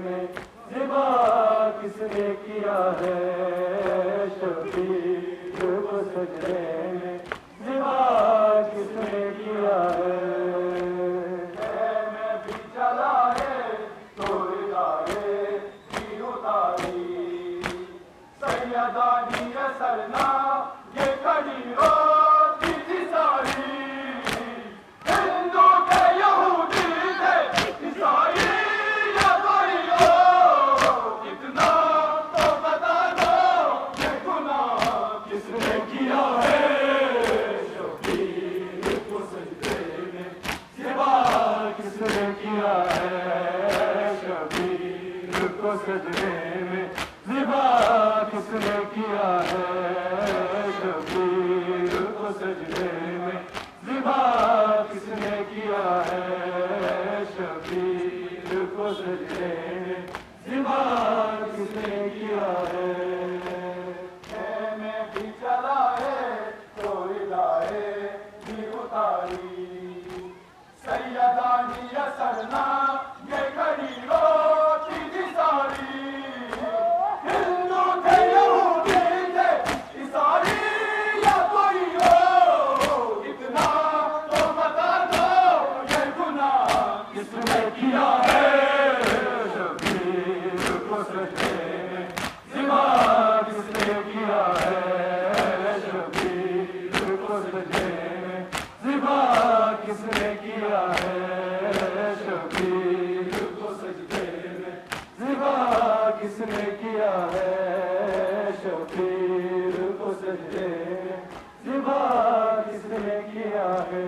में ज़िबा किसने किया है शबीर को सजदे में ज़िबा किसने किया है। मैं भी चला है तो रिदाए की उतारी सैयदानी असरना ये खड़ी रोती थी सारी हिंदू थे यहूदी थे ईसाई या कोई और इतना तो बता दो ये गुनाह किसने किया है शबीर को सजदे में ज़िबा किसने किया है शबीर को सजदे में ज़िबा किसने किया है शबीर को सजदे में ज़िबा किसने किया है शबीर को सजदे में ज़िबा किसने किया है। मैं भी चला है तो रिदाए भी उतारी सैयदानी असरना ये खड़ी रोती थी सारी हिंदू थे यहूदी थे ईसाई या कोई और इतना तो बता दो ये गुनाह किसने किया है शबीर को सजदे में ज़िबा किसने किया है शबीर को सजदे में ज़िबा किसने किया है शबीर को सजदे में ज़िबा किसने किया है शबीर को सजदे में ज़िबा किसने किया है।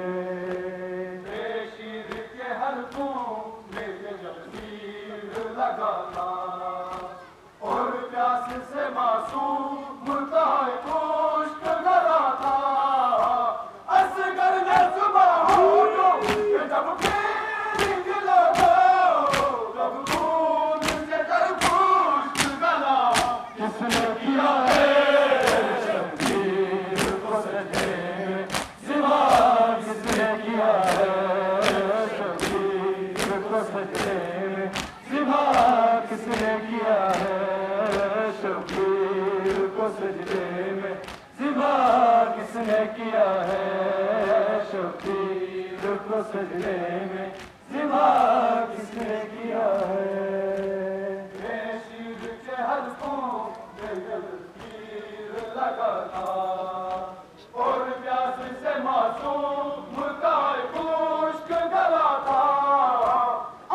शीर के हलकों में जब तीर लगाना और प्यास से मासूम मुर्दाए गोश्त गलाता असगर ने सुबह होठों के जब पीर लगा जब खून से कर गोश्त गला किसने किया है शबीर को सजदे में ज़िबा किसने किया है शबीर को सजदे में ज़िबा किसने किया है शबीर को सजदे में ज़िबा किसने किया है शबीर को सजदे में ज़िबा किसने किया है। शीर के हलकों में जब तीर लगाता और प्यास से मासूम मुर्दाए गोश्त गलाता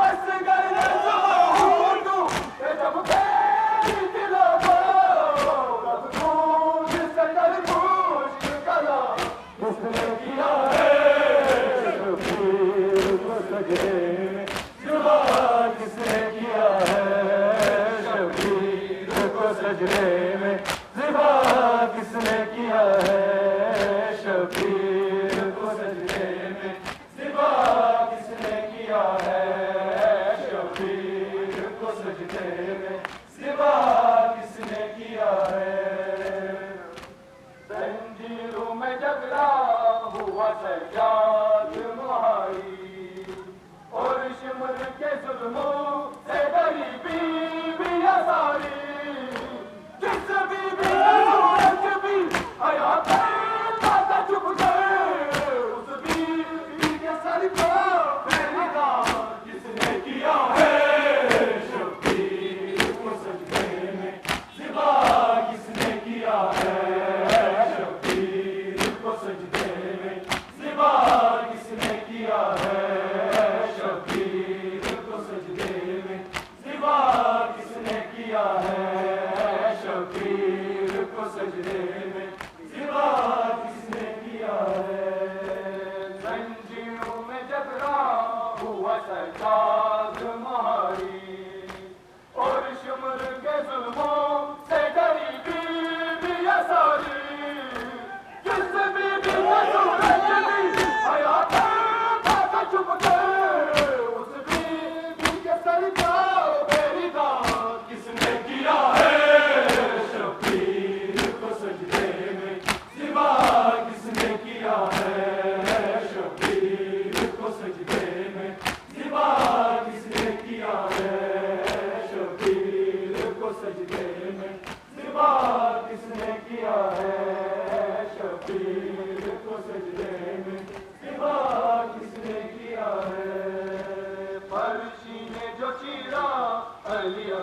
असगर ने सुबह होठों पे जब पीर लगा जब खून से कर गोश्त गला किसने किया है शबीर को सजदे में ज़िबा किसने किया है शबीर को सजदे में ज़िबा किसने किया है शबीर को सजदे में ज़िबा किसने किया है शबीर को सजदे में ज़िबा किसने किया है। जंजीरों में जगड़ा हुआ सज्जाद मुहाई और शिमर के जुल्मों से डरी बीवियां सारी जिस बीबी ने सूरज भी हयात ताजा चुप गए उस बीबी के सर को पहरेगा किसने किया है शबीर को सजदे में ज़िबा किसने किया है शबीर को सजदे में ज़िबा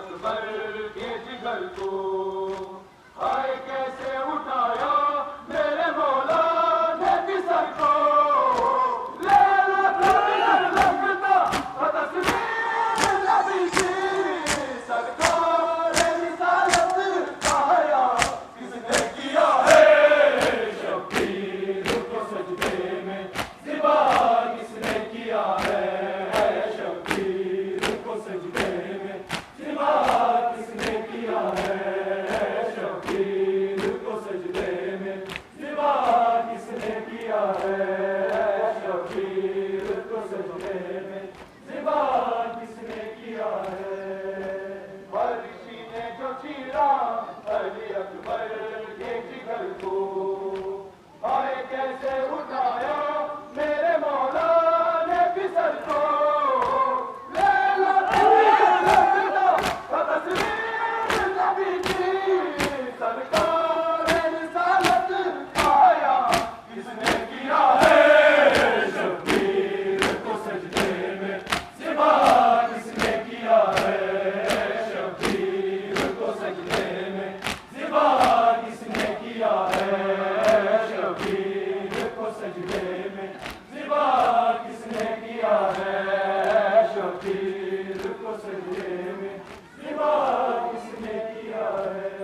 अकबर के जिगर को हाय कैसे उठाया मेरे मौला ने किसर को लैला लगता तस्वीर नबी की सरकार रिसालत आया किसने किया है शब्बीर को सजदे में ज़िबा किसने किया है शब्बीर को सजदे में ज़िबा किसने किया है शब्बीर को सजदे में ज़िबा किसने किया है शब्बीर को सजदे में ज़िबा किसने किया है फर्शी ने जो चीरा अली अकबर के जिगर को हाय कैसे उठाया मेरे मौला ने किसर को लैला लगता तस्वीर नबी की सरकार रिसालत आया किसने किया है शब्बीर को सजदे में ज़िबा किसने किया है शब्बीर को सजदे में ज़िबा किसने किया है शब्बीर को सजदे में ज़िबा किसने किया है शब्बीर को सजदे में ज़िबा किसने किया है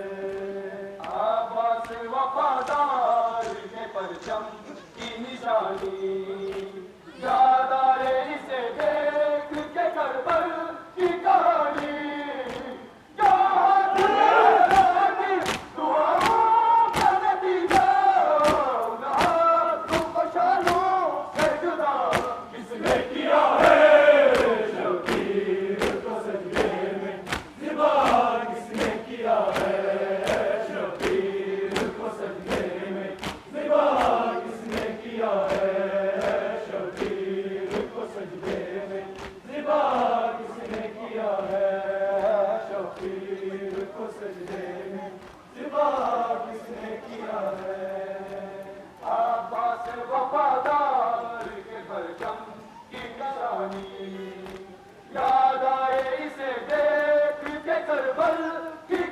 आवाज़ वफादार के परचम की निशानी याद आए इसे देख के करबल की कहानी क्या दुनिया की दुआओं का नतीजा किसने किया है शब्बीर को सजदे में ज़िबा किसने किया है शब्बीर को सजदे में ज़िबा किसने किया है शब्बीर को सजदे में ज़िबा किसने किया है शब्बीर को सजदे में ज़िबा किसने किया है आबास वफादार के परचम की निशानी याद आए इसे देख के करबल की